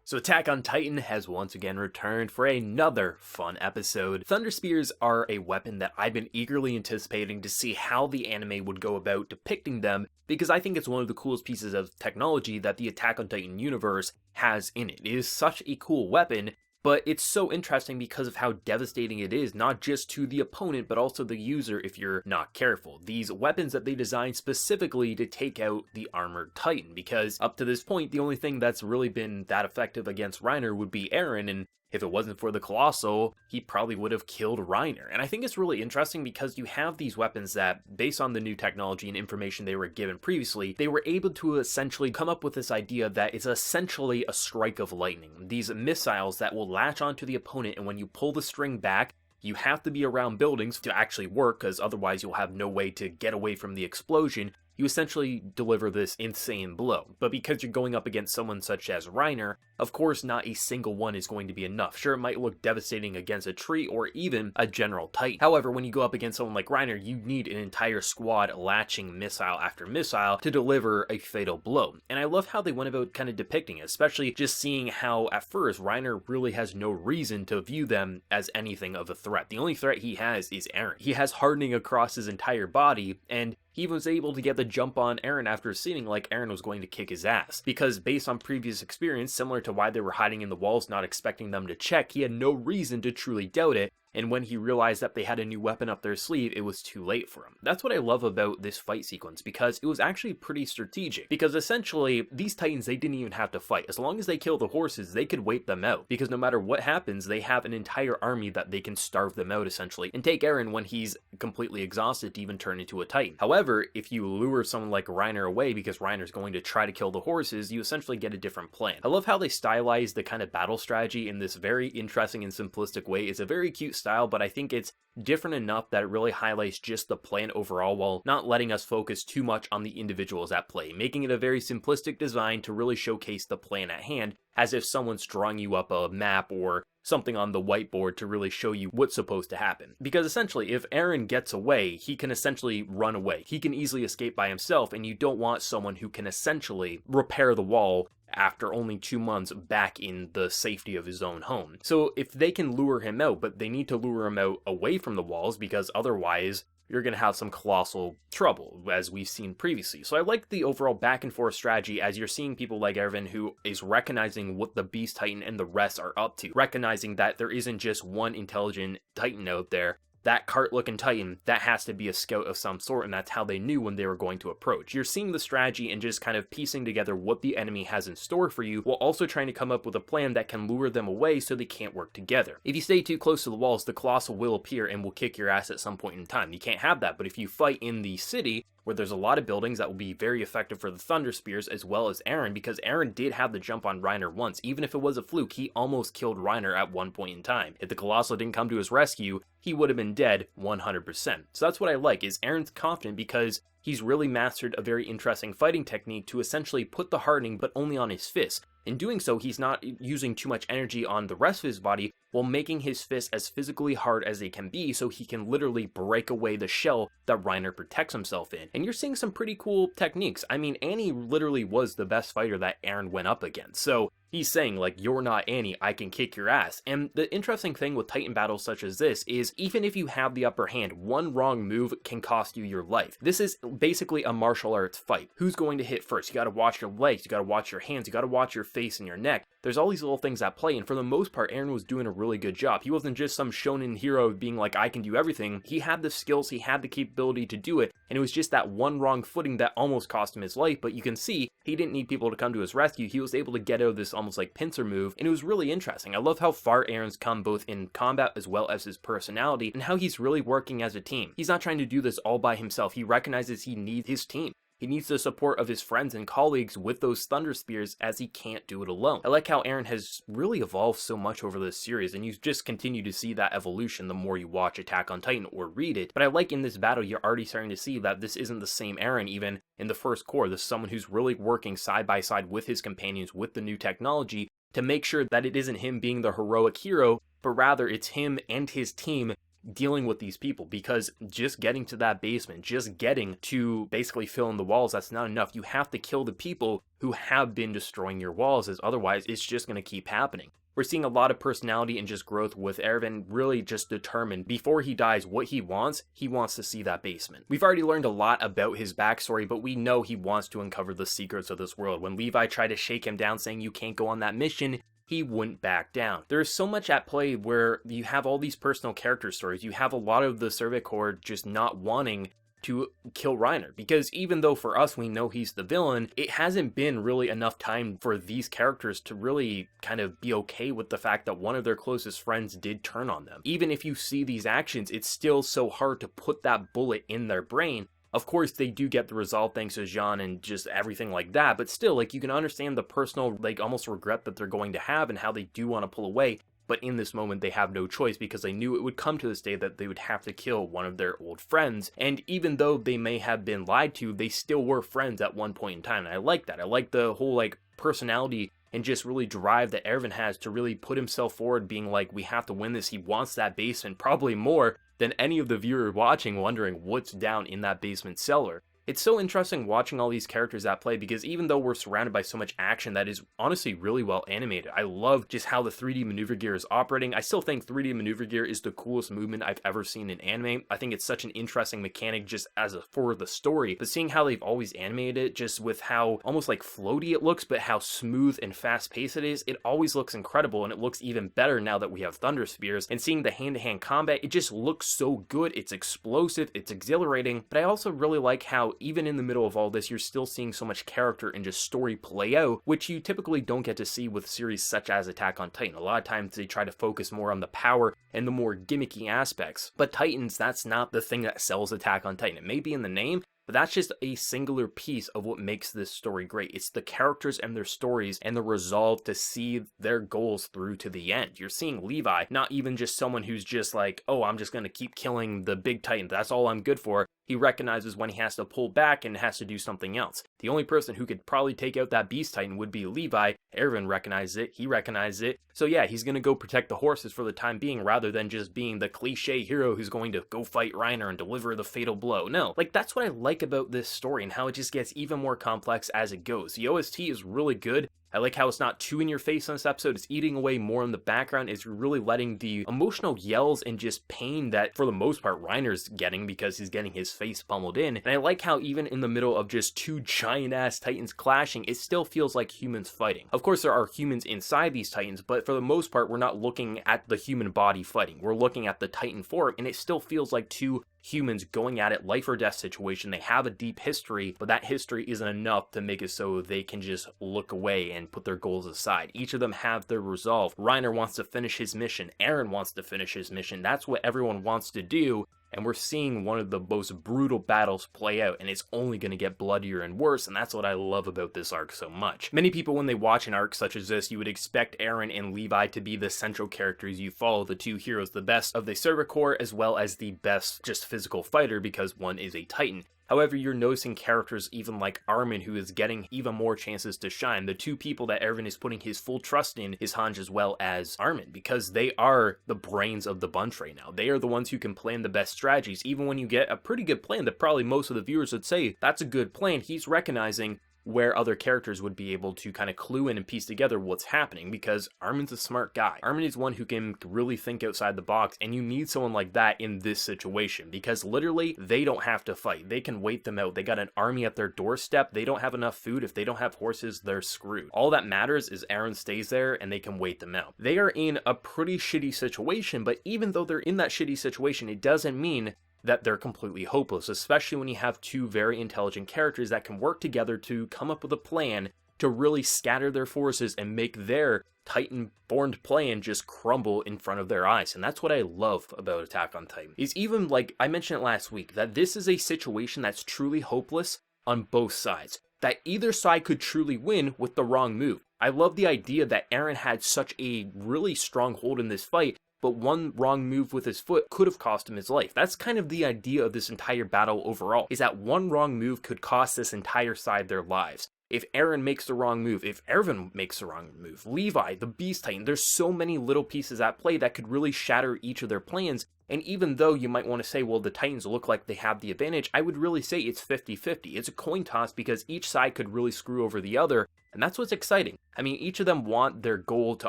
So Attack on Titan has once again returned for another fun episode. Thunder Spears are a weapon that I've been eagerly anticipating to see how the anime would go about depicting them, because I think it's one of the coolest pieces of technology that the Attack on Titan universe has in it. It is such a cool weapon, but it's so interesting because of how devastating it is, not just to the opponent, but also the user if you're not careful. These weapons that they designed specifically to take out the armored Titan, because up to this point, the only thing that's really been that effective against Reiner would be Eren, and if it wasn't for the Colossal, he probably would have killed Reiner. And I think it's really interesting because you have these weapons that, based on the new technology and information they were given previously, they were able to essentially come up with this idea that it's essentially a strike of lightning. These missiles that will latch onto the opponent, and when you pull the string back, you have to be around buildings to actually work, because otherwise you'll have no way to get away from the explosion. You essentially deliver this insane blow. But because you're going up against someone such as Reiner, of course not a single one is going to be enough. Sure, it might look devastating against a tree or even a general Titan. However, when you go up against someone like Reiner, you need an entire squad latching missile after missile to deliver a fatal blow. And I love how they went about kind of depicting it, especially just seeing how at first Reiner really has no reason to view them as anything of a threat. The only threat he has is Eren. He has hardening across his entire body, and he was able to get the jump on Eren after seeming like Eren was going to kick his ass. Because based on previous experience, similar to why they were hiding in the walls not expecting them to check, he had no reason to truly doubt it. And when he realized that they had a new weapon up their sleeve, it was too late for him. That's what I love about this fight sequence, because it was actually pretty strategic. Because essentially, these Titans, they didn't even have to fight. As long as they kill the horses, they could wait them out. Because no matter what happens, they have an entire army that they can starve them out, essentially, and take Eren when he's completely exhausted to even turn into a Titan. However, if you lure someone like Reiner away because Reiner's going to try to kill the horses, you essentially get a different plan. I love how they stylized the kind of battle strategy in this very interesting and simplistic way. It's a very cute style, but I think it's different enough that it really highlights just the plan overall while not letting us focus too much on the individuals at play, making it a very simplistic design to really showcase the plan at hand, as if someone's drawing you up a map or something on the whiteboard to really show you what's supposed to happen. Because essentially, if Eren gets away, he can essentially run away. He can easily escape by himself, and you don't want someone who can essentially repair the wall after only 2 months back in the safety of his own home. So if they can lure him out, but they need to lure him out away from the walls, because otherwise you're going to have some colossal trouble, as we've seen previously. So I like the overall back and forth strategy as you're seeing people like Erwin, who is recognizing what the Beast Titan and the rest are up to, recognizing that there isn't just one intelligent Titan out there. That cart-looking Titan, that has to be a scout of some sort, and that's how they knew when they were going to approach. You're seeing the strategy and just kind of piecing together what the enemy has in store for you, while also trying to come up with a plan that can lure them away so they can't work together. If you stay too close to the walls, the Colossal will appear and will kick your ass at some point in time. You can't have that, but if you fight in the city, where there's a lot of buildings, that will be very effective for the Thunder Spears as well as Eren, because Eren did have the jump on Reiner once. Even if it was a fluke, he almost killed Reiner at one point in time. If the Colossal didn't come to his rescue, he would have been dead 100%. So that's what I like, is Eren's confident because he's really mastered a very interesting fighting technique to essentially put the hardening but only on his fist. In doing so, he's not using too much energy on the rest of his body, while making his fists as physically hard as they can be so he can literally break away the shell that Reiner protects himself in. And you're seeing some pretty cool techniques. I mean, Annie literally was the best fighter that Eren went up against. So he's saying, like, you're not Annie, I can kick your ass. And the interesting thing with Titan battles such as this is, even if you have the upper hand, one wrong move can cost you your life. This is basically a martial arts fight. Who's going to hit first? You gotta watch your legs, you gotta watch your hands, you gotta watch your face and your neck. There's all these little things at play, and for the most part, Eren was doing a really good job. He wasn't just some shonen hero being like, I can do everything. He had the skills, he had the capability to do it, and it was just that one wrong footing that almost cost him his life. But you can see, he didn't need people to come to his rescue. He was able to get out of this almost like pincer move, and it was really interesting. I love how far Eren's come both in combat as well as his personality, and how he's really working as a team. He's not trying to do this all by himself. He recognizes he needs his team. He needs the support of his friends and colleagues with those Thunder Spears, as he can't do it alone. I like how Eren has really evolved so much over this series, and you just continue to see that evolution the more you watch Attack on Titan or read it. But I like in this battle, you're already starting to see that this isn't the same Eren even in the first core. This is someone who's really working side by side with his companions with the new technology to make sure that it isn't him being the heroic hero, but rather it's him and his team dealing with these people, because just getting to that basement, just getting to basically fill in the walls, that's not enough. You have to kill the people who have been destroying your walls, as otherwise it's just going to keep happening. We're seeing a lot of personality and just growth with Erwin, really just determined before he dies what he wants. He wants to see that basement. We've already learned a lot about his backstory, but we know he wants to uncover the secrets of this world. When Levi tried to shake him down saying you can't go on that mission, he wouldn't back down. There's so much at play where you have all these personal character stories. You have a lot of the Servant Corps just not wanting to kill Reiner, because even though for us we know he's the villain, it hasn't been really enough time for these characters to really kind of be okay with the fact that one of their closest friends did turn on them. Even if you see these actions, it's still so hard to put that bullet in their brain. Of course, they do get the resolve thanks to Jean and just everything like that, but still, like, you can understand the personal, like, almost regret that they're going to have and how they do want to pull away. But in this moment, they have no choice, because they knew it would come to this day that they would have to kill one of their old friends. And even though they may have been lied to, they still were friends at one point in time. And I like that. I like the whole, like, personality and just really drive that Erwin has to really put himself forward, being like, we have to win this. He wants that basement probably more than any of the viewer watching, wondering what's down in that basement cellar. It's so interesting watching all these characters at play, because even though we're surrounded by so much action that is honestly really well animated, I love just how the 3D maneuver gear is operating. I still think 3D maneuver gear is the coolest movement I've ever seen in anime. I think it's such an interesting mechanic just for the story, but seeing how they've always animated it, just with how almost like floaty it looks, but how smooth and fast paced it is, it always looks incredible, and it looks even better now that we have Thunder Spears. And seeing the hand-to-hand combat, it just looks so good. It's explosive, it's exhilarating, but I also really like how even in the middle of all this, you're still seeing so much character and just story play out, which you typically don't get to see with series such as Attack on Titan. A lot of times they try to focus more on the power and the more gimmicky aspects, but Titans, that's not the thing that sells Attack on Titan. It may be in the name, but that's just a singular piece of what makes this story great. It's the characters and their stories and the resolve to see their goals through to the end. You're seeing Levi, not even just someone who's just like, oh, I'm just going to keep killing the big Titans. That's all I'm good for. He recognizes when he has to pull back and has to do something else. The only person who could probably take out that Beast Titan would be Levi. Erwin recognizes it. He recognizes it. So yeah, he's going to go protect the horses for the time being, rather than just being the cliche hero who's going to go fight Reiner and deliver the fatal blow. No, like, that's what I like about this story, and how it just gets even more complex as it goes. The OST is really good. I like how it's not too in your face in this episode. It's eating away more in the background. It's really letting the emotional yells and just pain that, for the most part, Reiner's getting, because he's getting his face pummeled in. And I like how even in the middle of just two giant-ass Titans clashing, it still feels like humans fighting. Of course, there are humans inside these Titans, but for the most part, we're not looking at the human body fighting. We're looking at the Titan form, and it still feels like two humans going at it, life or death situation. They have a deep history, but that history isn't enough to make it so they can just look away and put their goals aside. Each of them have their resolve. Reiner wants to finish his mission. Eren wants to finish his mission. That's what everyone wants to do. And we're seeing one of the most brutal battles play out, and it's only going to get bloodier and worse, and that's what I love about this arc so much. Many people, when they watch an arc such as this, you would expect Eren and Levi to be the central characters. You follow the two heroes, the best of the Servant Corps, as well as the best just physical fighter, because one is a Titan. However, you're noticing characters even like Armin, who is getting even more chances to shine. The two people that Erwin is putting his full trust in is Hange as well as Armin, because they are the brains of the bunch right now. They are the ones who can plan the best strategies. Even when you get a pretty good plan that probably most of the viewers would say, that's a good plan, he's recognizing where other characters would be able to kind of clue in and piece together what's happening, because Armin's a smart guy. Armin is one who can really think outside the box, and you need someone like that in this situation, because literally they don't have to fight. They can wait them out. They got an army at their doorstep. They don't have enough food. If they don't have horses, they're screwed. All that matters is Eren stays there and they can wait them out. They are in a pretty shitty situation, but even though they're in that shitty situation, it doesn't mean that they're completely hopeless, especially when you have two very intelligent characters that can work together to come up with a plan to really scatter their forces and make their Titan-born plan just crumble in front of their eyes. And that's what I love about Attack on Titan. Is even, like I mentioned it last week, that this is a situation that's truly hopeless on both sides. That either side could truly win with the wrong move. I love the idea that Eren had such a really strong hold in this fight, but one wrong move with his foot could have cost him his life. That's kind of the idea of this entire battle overall, is that one wrong move could cost this entire side their lives. if Eren makes the wrong move, if Erwin makes the wrong move, Levi, the Beast Titan, there's so many little pieces at play that could really shatter each of their plans. And even though you might want to say, well, the Titans look like they have the advantage, I would really say it's 50-50. It's a coin toss because each side could really screw over the other, and that's what's exciting. I mean, each of them want their goal to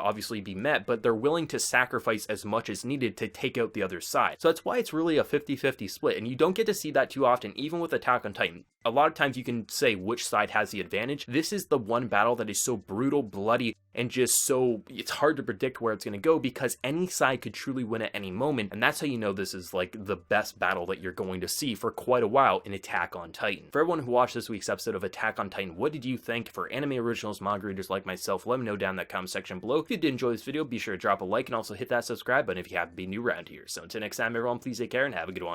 obviously be met, but they're willing to sacrifice as much as needed to take out the other side. So that's why it's really a 50-50 split, and you don't get to see that too often, even with Attack on Titan. A lot of times you can say which side has the advantage. This is the one battle that is so brutal, bloody, and just so, it's hard to predict where it's going to go because any side could truly win at any moment, and that's how you know this is like the best battle that you're going to see for quite a while in Attack on Titan. For everyone who watched this week's episode of Attack on Titan, what did you think? For anime originals, manga readers like myself, let me know down in the comment section below. If you did enjoy this video, be sure to drop a like and also hit that subscribe button if you happen to be new around here. So until next time everyone, please take care and have a good one.